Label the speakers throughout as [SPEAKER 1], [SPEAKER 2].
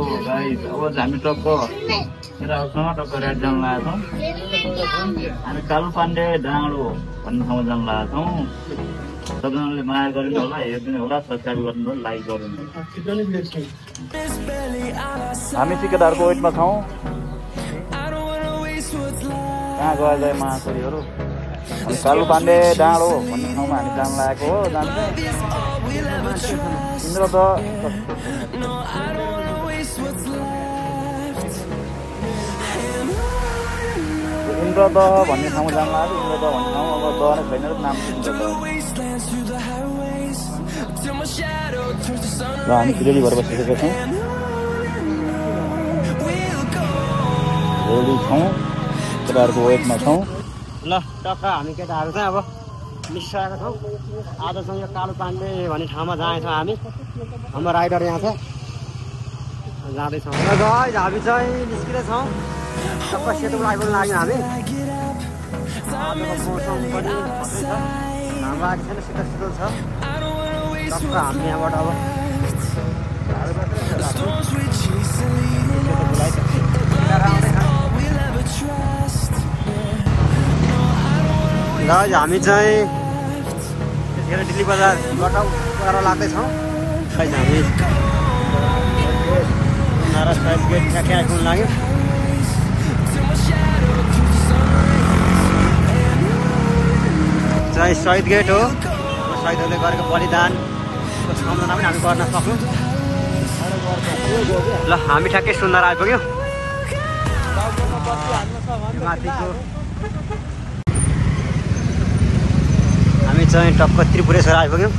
[SPEAKER 1] Guys अब हामी टक्क रेड जान लागेको छौँ हामी कालु पाण्डे डाँडो भन्ने ठाउँमा जान लागेको छौँ सबैजनाले माया गरिदिनु होला हेरिदिनु होला सब्सक्राइब गरिदिनु होला लाइक गरिदिनु हामी चाहिँ केटाहरूको वेटमा छौँ कहाँ गयो गए महाछोरीहरू हामी कालु पाण्डे डाँडो भन्ने ठाउँमा हामी जान लागेको हो जान्छ इन्द्र दह भन्ने ठाउँमा जान लाग्यो इन्द्र दह भन्ने ठाउँ अब दह नै छैन नाम इन्द्र दह र हामी रेडी भएर बसिसकेका छौँ रेडी छौँ केटाहरूको वेटमा छौँ
[SPEAKER 2] ल टक्क हामी केटाहरू चाहिँ अब निस्किरहेका छौँ आज चाहिँ यो कालु पाण्डे भन्ने ठाउँमा जानेछौँ हामी हाम्रो राइडर यहाँ छ जाँदैछौँ र गाइस हामी चाहिँ निस्किँदैछौँ टक्क सेतुको आइपुग्न लाग्यौँ हामी मौसम पनि हाम्रो आएको छैन शीतल शीतल छ टक्क हामी यहाँबाट अब गाइस हामी चाहिँ त्यतिखेर दिल्ली बजारबाट उकाएर लाग्दैछौँ गाइस हामी नारा साइड गेट ठ्याक्कै आइपुग्न लाग्यो चाहिँ शहीद गेट हो शहीदहरूले गरेको बलिदानको सम्झना पनि हामी गर्न सक्छौँ ल हामी ठ्याक्कै सुन्दर आइपुग्यौँ माथिको हामी चाहिँ टक्क त्रिपुरेश्वर आइपुग्यौँ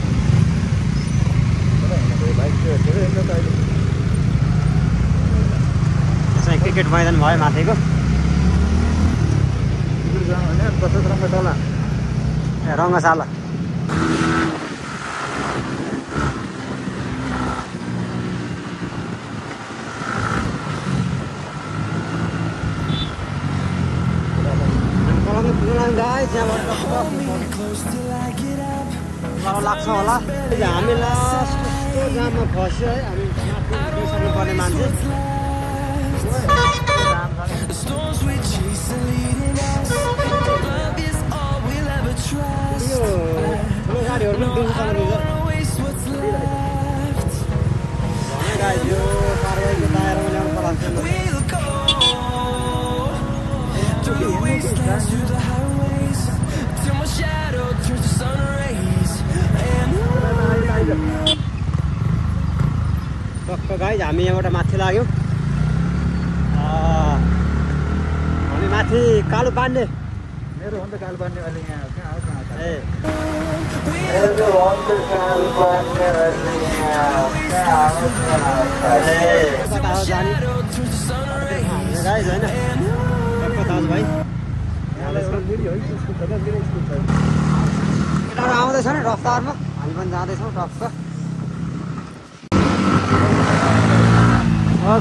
[SPEAKER 2] चाहिँ क्रिकेट मैदान भयो माथिको रङ्गशाला लाग्छ होला हामी लास्ट जाममा फस्यो है हामी सक्नुपर्ने मान्छे गाडीहरू पनि यो कारवाहीको दायरामा ल्याउनु पर्छ टक्क गाइस हामी यहाँबाट माथि लाग्यौँ हामी माथि कालु पाण्डे
[SPEAKER 1] मेरो हो नि त कालु पाण्डे अहिले यहाँ कहाँ
[SPEAKER 2] आउँदैछ नि रफ्तारमा हामी पनि जाँदैछौँ टक्क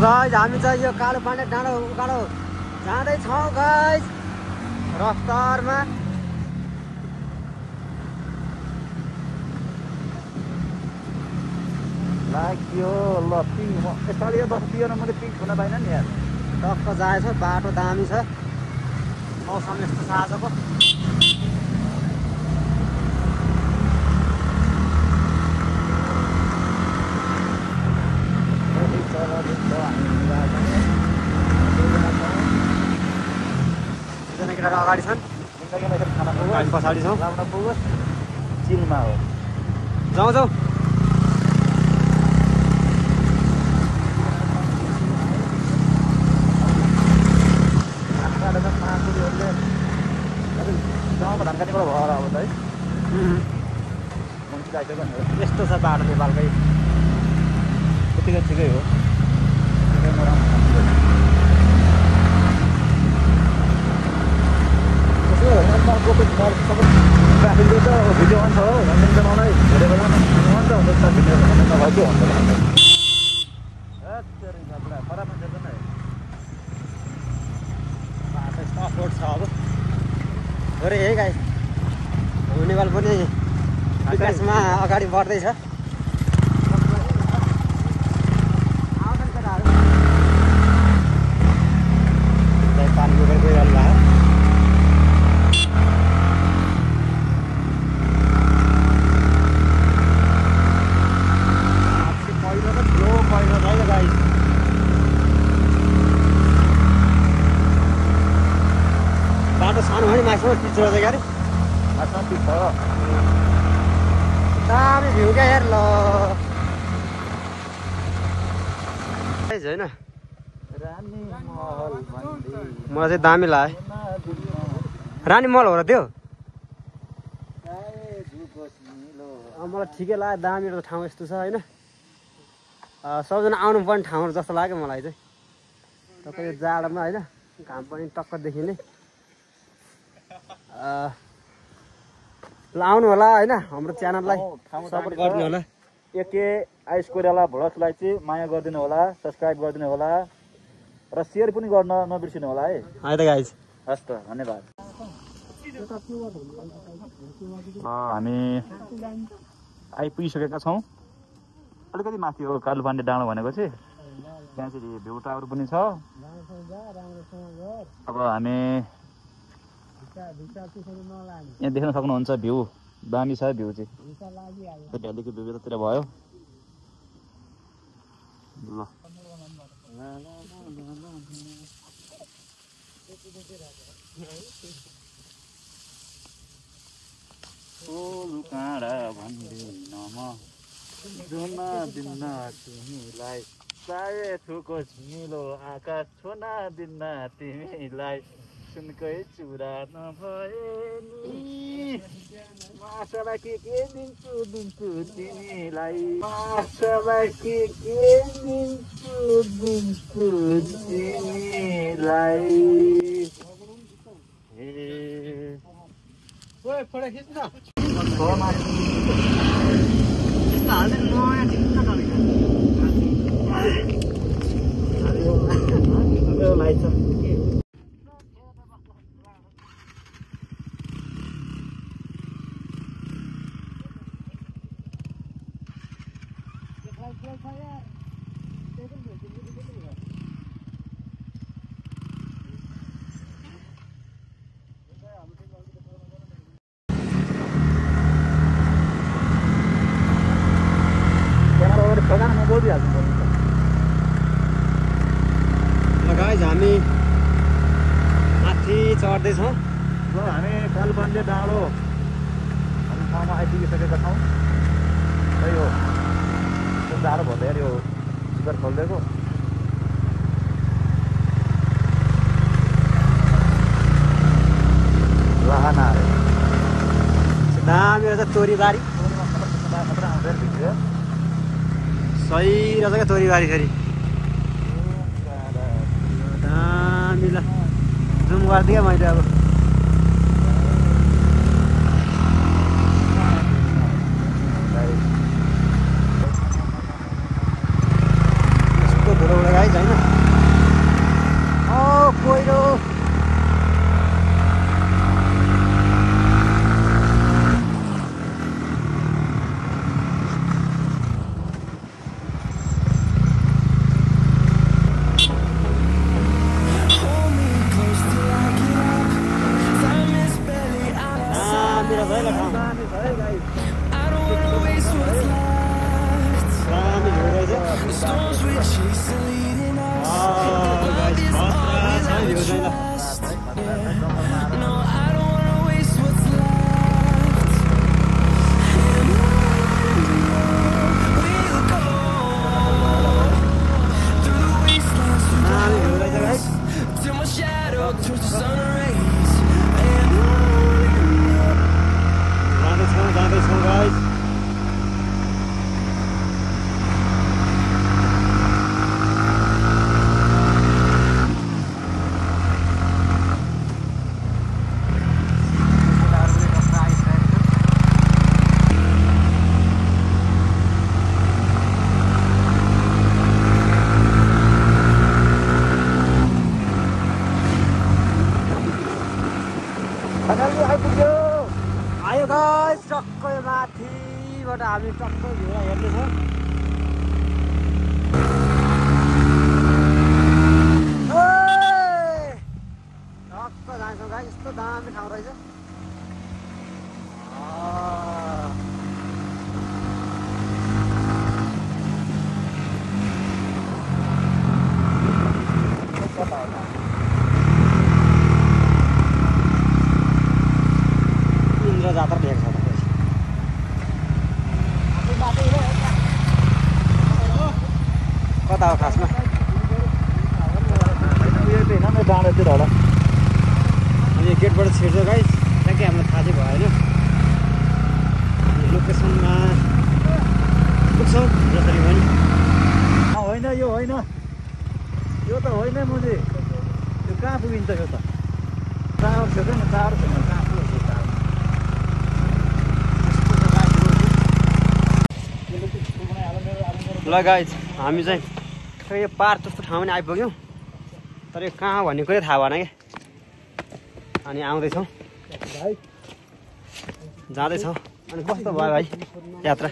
[SPEAKER 2] गाइस हामी चाहिँ यो कालु पाण्डे डाँडो उकालो जाँदैछौँ गाइस रफ्तारमा
[SPEAKER 1] लाग्यो ल पिङ यसपालि यो बस पिएन मैले पिङ खुन पाइनँ नि यार
[SPEAKER 2] टक्क जाएछ बाटो दामी छ मौसम यस्तो छ आजको केटाहरू अगाडि छन् हामी पछाडि छौँ
[SPEAKER 1] चिलमा हो
[SPEAKER 2] जाउँ जाउँ
[SPEAKER 1] गाउँको धनकानीबाट भएर अब त है
[SPEAKER 2] यस्तो छ बाटो नेपालकै
[SPEAKER 1] त्यतिकै ठिकै हो ट्राफिकले त भिडियो अन छ हो भनिदिन्छ मलाई धेरै बेला हुन्छ भिडियो नभए के हुन्छ खराब मान्छे छ नि
[SPEAKER 2] बाटो सपोर्ट छ अब अरे है गाई नेपाल पनि विकासमा अगाडि बढ्दैछ आउँछन् केटाहरू छु चाहिँ गाडी
[SPEAKER 1] शान्ति छ
[SPEAKER 2] दामी भ्यू क्या हेर ल होइन मलाई चाहिँ दामी लाग्यो रानी महल हो र त्यो मलाई ठिकै लाग्यो दामी एउटा ठाउँ यस्तो छ होइन सबजना आउनुपर्ने ठाउँहरू जस्तो लाग्यो मलाई चाहिँ टक्क यो जाडोमा होइन घाम पनि टक्क देखिने ल आउनु होला होइन हाम्रो च्यानललाई सपोर्ट गर्नु होला
[SPEAKER 1] एके आइस कोइराला भ्लग्सलाई चाहिँ माया गरिदिनु होला सब्सक्राइब गरिदिनु होला र सेयर पनि गर्न नबिर्सिनु होला है
[SPEAKER 2] त गाइज
[SPEAKER 1] हस् त धन्यवाद हामी आइपुगिसकेका छौँ अलिकति माथि हो कालुपाण्डे डाँडो भनेको चाहिँ त्यहाँ चाहिँ भ्यू टावर पनि छ अब हामी यहाँ देख्न सक्नुहुन्छ भ्यू दामी छ भ्यू चाहिँ भ्यालीको भ्यू यतातिर भयो ल काँडा भन्दिन म जुन दिन्न तिमीलाई चाहे थुको झिलो आकाश छोना दिन्न तिमीलाई सुनकै चुरा नभए नि माछालाई के दिन्छु तिमीलाई माछालाई के दिन्छु तिमीलाई
[SPEAKER 2] ओए फोटो खिच्न गाइज हामी माथि चढ्दैछौँ
[SPEAKER 1] र हामी कालुपाण्डे डाँडो भन्ने ठाउँमा आइपुगिसकेका छौँ र यो जाडो भन्दै यो शिखर खोलिदिएको लहाना
[SPEAKER 2] दामी रहेछ तोरीबारी सही रहेछ क्या तोरीबारी फेरि दामी ल जुम गरिदिएँ मैले अब यस्तो धुलो उडेको गाइज होइन पहिरो आयो गाइस टक्क माथिबाट हामी टक्क भ्यू हेर्दैछौँ टक्क जान्छौँ गाइस यस्तो दामी ठाउँ रहेछ
[SPEAKER 1] होइन मेरो डाँडातिर होला
[SPEAKER 2] अनि गेटबाट छिर्छ गाइस ठ्याक्कै हामीलाई थाहा चाहिँ भएन लोकेसनमा पुग्छौँ जसरी पनि
[SPEAKER 1] होइन यो होइन यो त होइन मुझे यो कहाँ पुगिन्छ यो त टावर छ नि टावर छैन कहाँ पुग्छ
[SPEAKER 2] ल गाइस हामी चाहिँ यो पार जस्तो ठाउँमा नि आइपुग्यौँ तर यो कहाँ भन्ने कुरै थाहा भएन क्या अनि आउँदैछौँ जाँदैछौँ अनि कस्तो भयो भाइ यात्रा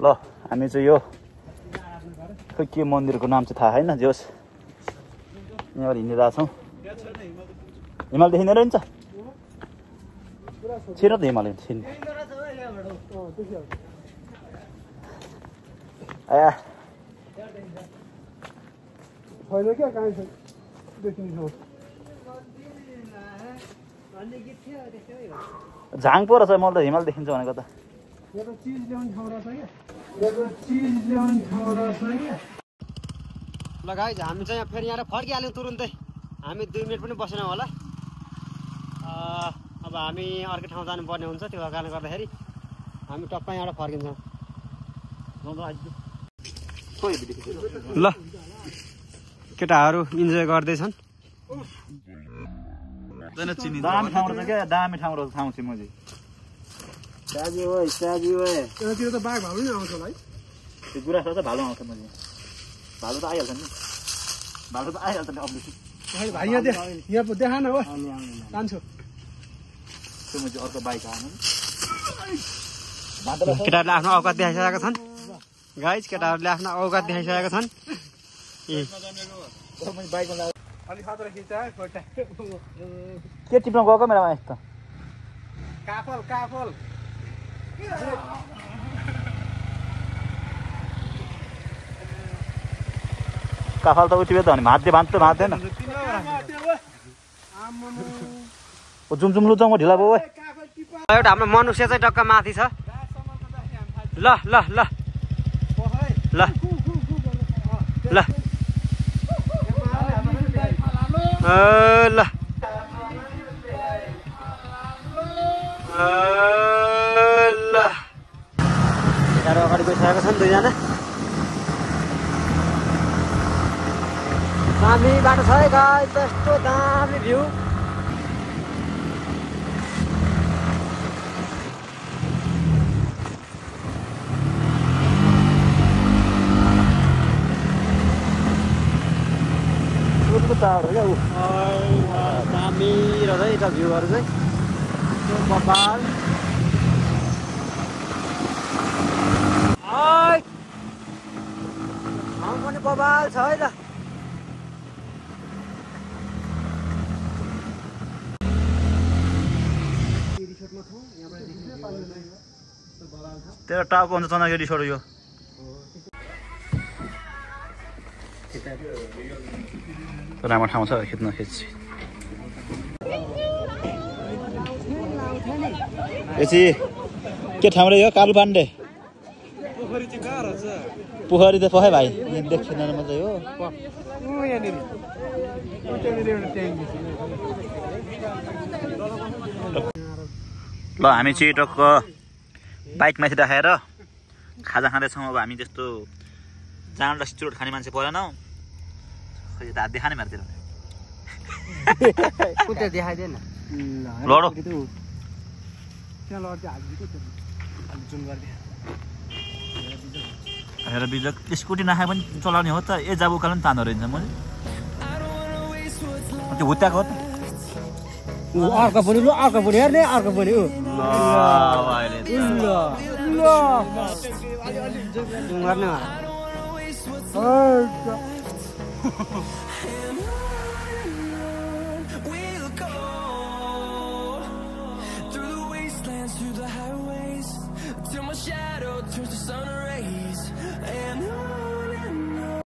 [SPEAKER 1] ल हामी चाहिँ यो खै के मन्दिरको नाम चाहिँ थाहा छैन जोस् यहाँबाट हिँडिरहेको छौँ हिमाल देखिँदैन रहेछ छिर्नु त हिमाल छिर्नु आया झाङ पो रहेछ मलाई त हिमाल देखिन्छ भनेको त
[SPEAKER 2] ल गाइस हामी चाहिँ फेरि यहाँ फर्किहाल्यौँ तुरुन्तै हामी 2 मिनट पनि बसेनौँ होला अब हामी अर्को ठाउँ जानुपर्ने हुन्छ त्यो कारणले गर्दाखेरि हामी टप्पै यहाँबाट फर्किन्छौँ ल केटाहरू इन्जोय गर्दैछन्
[SPEAKER 1] दामी ठाउँ रहेछ क्या दामी ठाउँ रहेछ ठाउँ चाहिँ मैले
[SPEAKER 2] त्यहाँतिर त बाघ भालु नै आउँछ होला है
[SPEAKER 1] त्यो गुराँस चाहिँ भालु आउँछ मैले भालु त आइहाल्छ नि भालु त आइहाल्छ नि अब्लिसी
[SPEAKER 2] भाइ यहाँ देखा न हो जान्छु
[SPEAKER 1] त्यो मैले अर्को बाइक आएन
[SPEAKER 2] केटाहरूले आफ्नो औकात देखाइसकेका छन् गाइस केटाहरूले आफ्नो औकात देखाइसकेका छन्
[SPEAKER 1] के टिप्न गएको मेरो यस्तो
[SPEAKER 2] काफल
[SPEAKER 1] काफल त उठियो त भने भाँच्दैन जुम लुचाउँ ढिला भयो
[SPEAKER 2] एउटा हाम्रो मनुष्य चाहिँ टक्क माथि छ ल ल ल ल ल ल ल केटाहरू अगाडि गइसकेका छन् 2 जना दामी बाटो छ है गाइस यस्तो दामी भ्यू दामी रहेछ यता भ्यूहरू चाहिँ कपाल ठाउँ पनि बबाल छ है त
[SPEAKER 1] तेरो टाउको हुन्छ चनाको रिसोर्ट यो राम्रो ठाउँ छ खिच्न खिच्छ यसै के ठाउँ रे यो कालु पाण्डे पोखरी त पखे भाइ देख्दैन मात्रै हो ल हामी चाहिँ टक्क बाइक माथि राखेर खाजा खाँदैछौँ अब हामी त्यस्तो जाँड सिचुरोट खाने मान्छे परेनौँ खै त हात देखाने मार्तिर
[SPEAKER 2] देखाइदिएन
[SPEAKER 1] लडो हेर बिजक स्कुटी नखाए पनि चलाउने हो त ए जाबु उकालो पनि तान्दो रहेछ मैले त्यो हुत्याएको हो त
[SPEAKER 2] अर्को पनि हेर्ने अर्को पनि
[SPEAKER 3] Through the wastelands, through the highways, till my shadow turns to sun rays.